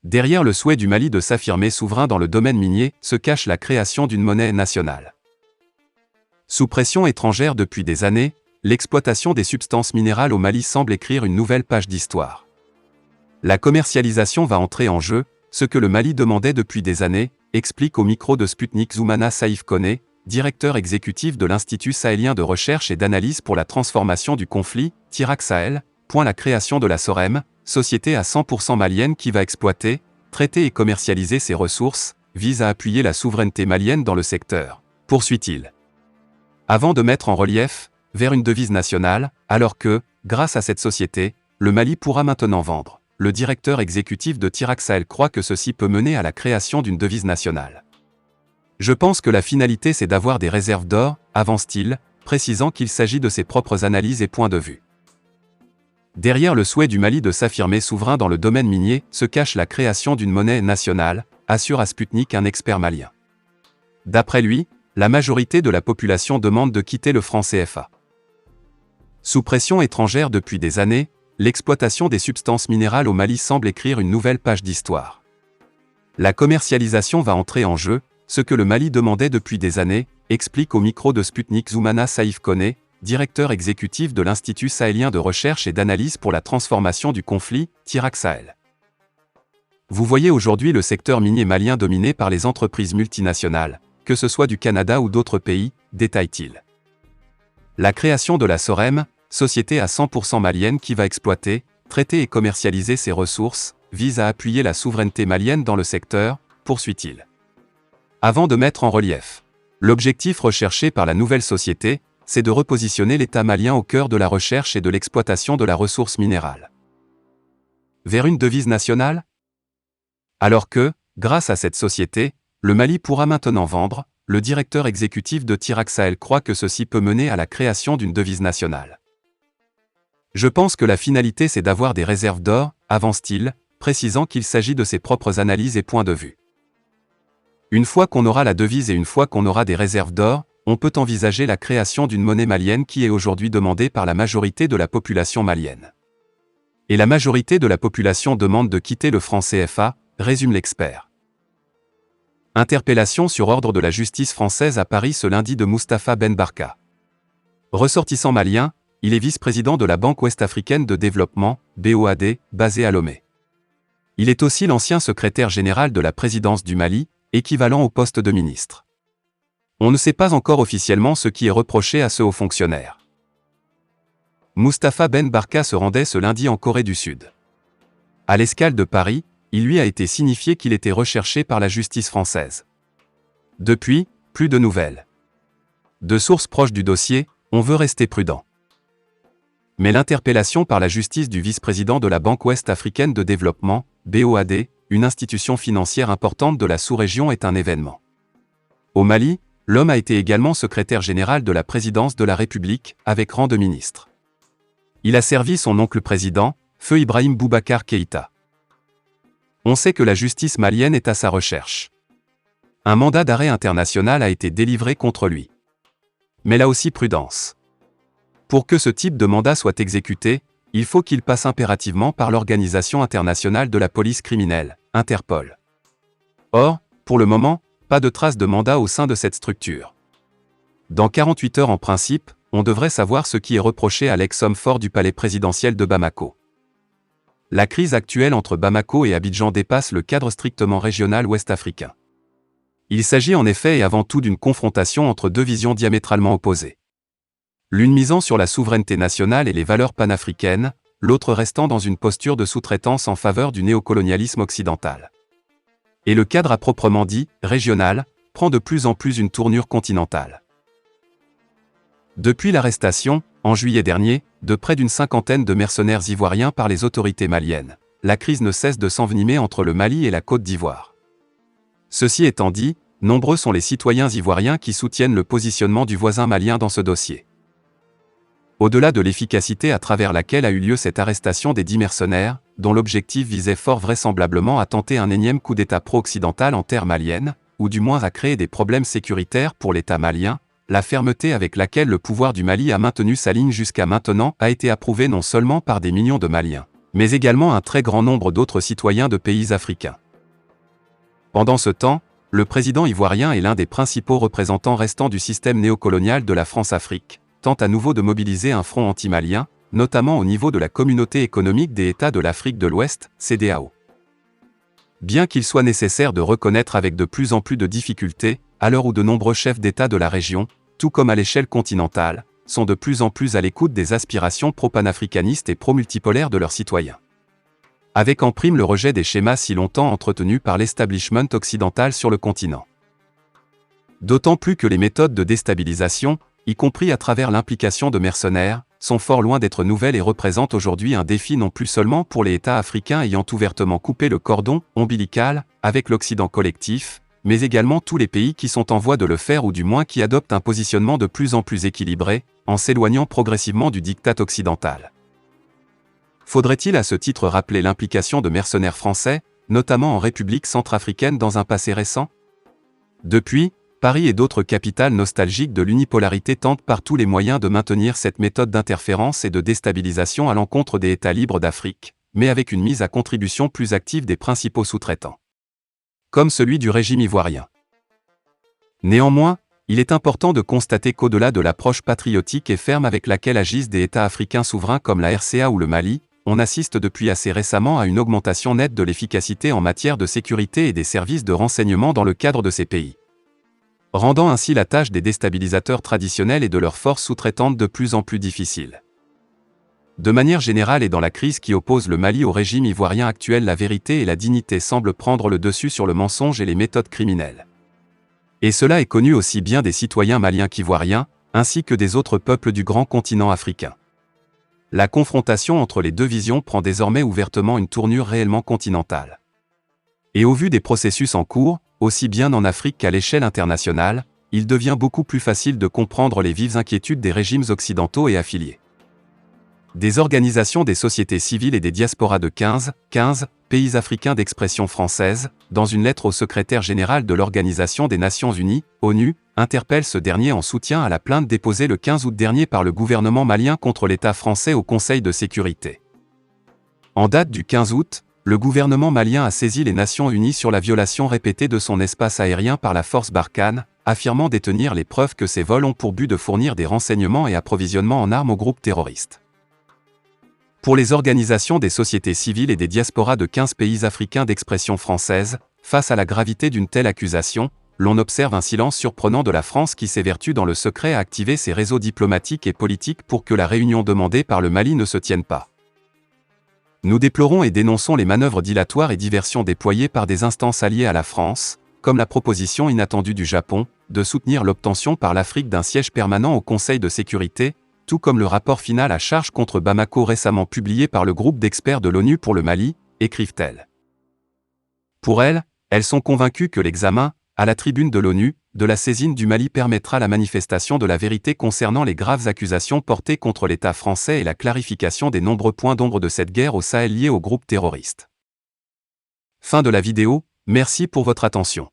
Derrière le souhait du Mali de s'affirmer souverain dans le domaine minier se cache la création d'une monnaie nationale. Sous pression étrangère depuis des années, l'exploitation des substances minérales au Mali semble écrire une nouvelle page d'histoire. La commercialisation va entrer en jeu, ce que le Mali demandait depuis des années, explique au micro de Sputnik Zoumana Saïf Koné, directeur exécutif de l'Institut sahélien de recherche et d'analyse pour la transformation du conflit, Tirak Sahel, la création de la SOREM, société à 100% malienne qui va exploiter, traiter et commercialiser ses ressources, vise à appuyer la souveraineté malienne dans le secteur, poursuit-il. Avant de mettre en relief, vers une devise nationale, alors que, grâce à cette société, le Mali pourra maintenant vendre. Le directeur exécutif de Tirak Sahel croit que ceci peut mener à la création d'une devise nationale. Je pense que la finalité c'est d'avoir des réserves d'or, avance-t-il, précisant qu'il s'agit de ses propres analyses et points de vue. Derrière le souhait du Mali de s'affirmer souverain dans le domaine minier se cache la création d'une monnaie nationale, assure à Sputnik un expert malien. D'après lui, la majorité de la population demande de quitter le franc CFA. Sous pression étrangère depuis des années, l'exploitation des substances minérales au Mali semble écrire une nouvelle page d'histoire. La commercialisation va entrer en jeu, ce que le Mali demandait depuis des années, explique au micro de Sputnik Zoumana Saïf Koné, directeur exécutif de l'Institut sahélien de recherche et d'analyse pour la transformation du conflit, Tirak Sahel. Vous voyez aujourd'hui le secteur minier malien dominé par les entreprises multinationales, que ce soit du Canada ou d'autres pays, détaille-t-il. La création de la SOREM, société à 100% malienne qui va exploiter, traiter et commercialiser ses ressources, vise à appuyer la souveraineté malienne dans le secteur, poursuit-il. Avant de mettre en relief, l'objectif recherché par la nouvelle société, c'est de repositionner l'État malien au cœur de la recherche et de l'exploitation de la ressource minérale. Vers une devise nationale ? Alors que, grâce à cette société, le Mali pourra maintenant vendre, le directeur exécutif de Tirak Sahel croit que ceci peut mener à la création d'une devise nationale. Je pense que la finalité c'est d'avoir des réserves d'or, avance-t-il, précisant qu'il s'agit de ses propres analyses et points de vue. Une fois qu'on aura la devise et une fois qu'on aura des réserves d'or, on peut envisager la création d'une monnaie malienne qui est aujourd'hui demandée par la majorité de la population malienne. Et la majorité de la population demande de quitter le franc CFA, résume l'expert. Interpellation sur ordre de la justice française à Paris ce lundi de Moustapha Ben Barka. Ressortissant malien, il est vice-président de la Banque ouest-africaine de développement, BOAD, basée à Lomé. Il est aussi l'ancien secrétaire général de la présidence du Mali, équivalent au poste de ministre. On ne sait pas encore officiellement ce qui est reproché à ce haut fonctionnaire. Moustapha Ben Barka se rendait ce lundi en Corée du Sud. À l'escale de Paris, il lui a été signifié qu'il était recherché par la justice française. Depuis, plus de nouvelles. De sources proches du dossier, on veut rester prudent. Mais l'interpellation par la justice du vice-président de la Banque ouest-africaine de développement, BOAD, une institution financière importante de la sous-région est un événement. Au Mali, l'homme a été également secrétaire général de la présidence de la République, avec rang de ministre. Il a servi son oncle président, feu Ibrahim Boubacar Keïta. On sait que la justice malienne est à sa recherche. Un mandat d'arrêt international a été délivré contre lui. Mais là aussi prudence. Pour que ce type de mandat soit exécuté, il faut qu'il passe impérativement par l'Organisation internationale de la police criminelle, Interpol. Or, pour le moment, pas de trace de mandat au sein de cette structure. Dans 48 heures en principe, on devrait savoir ce qui est reproché à l'ex-homme fort du palais présidentiel de Bamako. La crise actuelle entre Bamako et Abidjan dépasse le cadre strictement régional ouest-africain. Il s'agit en effet et avant tout d'une confrontation entre deux visions diamétralement opposées. L'une misant sur la souveraineté nationale et les valeurs panafricaines, l'autre restant dans une posture de sous-traitance en faveur du néocolonialisme occidental. Et le cadre à proprement dit, régional, prend de plus en plus une tournure continentale. Depuis l'arrestation, en juillet dernier, de près d'une cinquantaine de mercenaires ivoiriens par les autorités maliennes, la crise ne cesse de s'envenimer entre le Mali et la Côte d'Ivoire. Ceci étant dit, nombreux sont les citoyens ivoiriens qui soutiennent le positionnement du voisin malien dans ce dossier. Au-delà de l'efficacité à travers laquelle a eu lieu cette arrestation des 10 mercenaires, dont l'objectif visait fort vraisemblablement à tenter un énième coup d'État pro-occidental en terre malienne, ou du moins à créer des problèmes sécuritaires pour l'État malien, la fermeté avec laquelle le pouvoir du Mali a maintenu sa ligne jusqu'à maintenant a été approuvée non seulement par des millions de Maliens, mais également un très grand nombre d'autres citoyens de pays africains. Pendant ce temps, le président ivoirien est l'un des principaux représentants restants du système néocolonial de la France-Afrique, tente à nouveau de mobiliser un front anti-malien, notamment au niveau de la Communauté économique des États de l'Afrique de l'Ouest, CEDEAO. Bien qu'il soit nécessaire de reconnaître avec de plus en plus de difficultés, à l'heure où de nombreux chefs d'État de la région, tout comme à l'échelle continentale, sont de plus en plus à l'écoute des aspirations pro-panafricanistes et pro-multipolaires de leurs citoyens. Avec en prime le rejet des schémas si longtemps entretenus par l'establishment occidental sur le continent. D'autant plus que les méthodes de déstabilisation, y compris à travers l'implication de mercenaires, sont fort loin d'être nouvelles et représentent aujourd'hui un défi non plus seulement pour les États africains ayant ouvertement coupé le cordon ombilical avec l'Occident collectif, mais également tous les pays qui sont en voie de le faire ou du moins qui adoptent un positionnement de plus en plus équilibré, en s'éloignant progressivement du diktat occidental. Faudrait-il à ce titre rappeler l'implication de mercenaires français, notamment en République centrafricaine dans un passé récent? Depuis, Paris et d'autres capitales nostalgiques de l'unipolarité tentent par tous les moyens de maintenir cette méthode d'interférence et de déstabilisation à l'encontre des États libres d'Afrique, mais avec une mise à contribution plus active des principaux sous-traitants. Comme celui du régime ivoirien. Néanmoins, il est important de constater qu'au-delà de l'approche patriotique et ferme avec laquelle agissent des États africains souverains comme la RCA ou le Mali, on assiste depuis assez récemment à une augmentation nette de l'efficacité en matière de sécurité et des services de renseignement dans le cadre de ces pays, rendant ainsi la tâche des déstabilisateurs traditionnels et de leurs forces sous-traitantes de plus en plus difficile. De manière générale et dans la crise qui oppose le Mali au régime ivoirien actuel, la vérité et la dignité semblent prendre le dessus sur le mensonge et les méthodes criminelles. Et cela est connu aussi bien des citoyens maliens qu'ivoiriens, ainsi que des autres peuples du grand continent africain. La confrontation entre les deux visions prend désormais ouvertement une tournure réellement continentale. Et au vu des processus en cours, aussi bien en Afrique qu'à l'échelle internationale, il devient beaucoup plus facile de comprendre les vives inquiétudes des régimes occidentaux et affiliés. Des organisations des sociétés civiles et des diasporas de 15 pays africains d'expression française, dans une lettre au secrétaire général de l'Organisation des Nations Unies, ONU, interpellent ce dernier en soutien à la plainte déposée le 15 août dernier par le gouvernement malien contre l'État français au Conseil de sécurité. En date du 15 août, le gouvernement malien a saisi les Nations Unies sur la violation répétée de son espace aérien par la force Barkhane, affirmant détenir les preuves que ces vols ont pour but de fournir des renseignements et approvisionnements en armes aux groupes terroristes. Pour les organisations des sociétés civiles et des diasporas de 15 pays africains d'expression française, face à la gravité d'une telle accusation, l'on observe un silence surprenant de la France qui s'évertue dans le secret à activer ses réseaux diplomatiques et politiques pour que la réunion demandée par le Mali ne se tienne pas. Nous déplorons et dénonçons les manœuvres dilatoires et diversions déployées par des instances alliées à la France, comme la proposition inattendue du Japon, de soutenir l'obtention par l'Afrique d'un siège permanent au Conseil de sécurité, tout comme le rapport final à charge contre Bamako récemment publié par le groupe d'experts de l'ONU pour le Mali, écrivent-elles. Pour elles sont convaincues que l'examen, à la tribune de l'ONU, de la saisine du Mali permettra la manifestation de la vérité concernant les graves accusations portées contre l'État français et la clarification des nombreux points d'ombre de cette guerre au Sahel liés aux groupes terroristes. Fin de la vidéo, merci pour votre attention.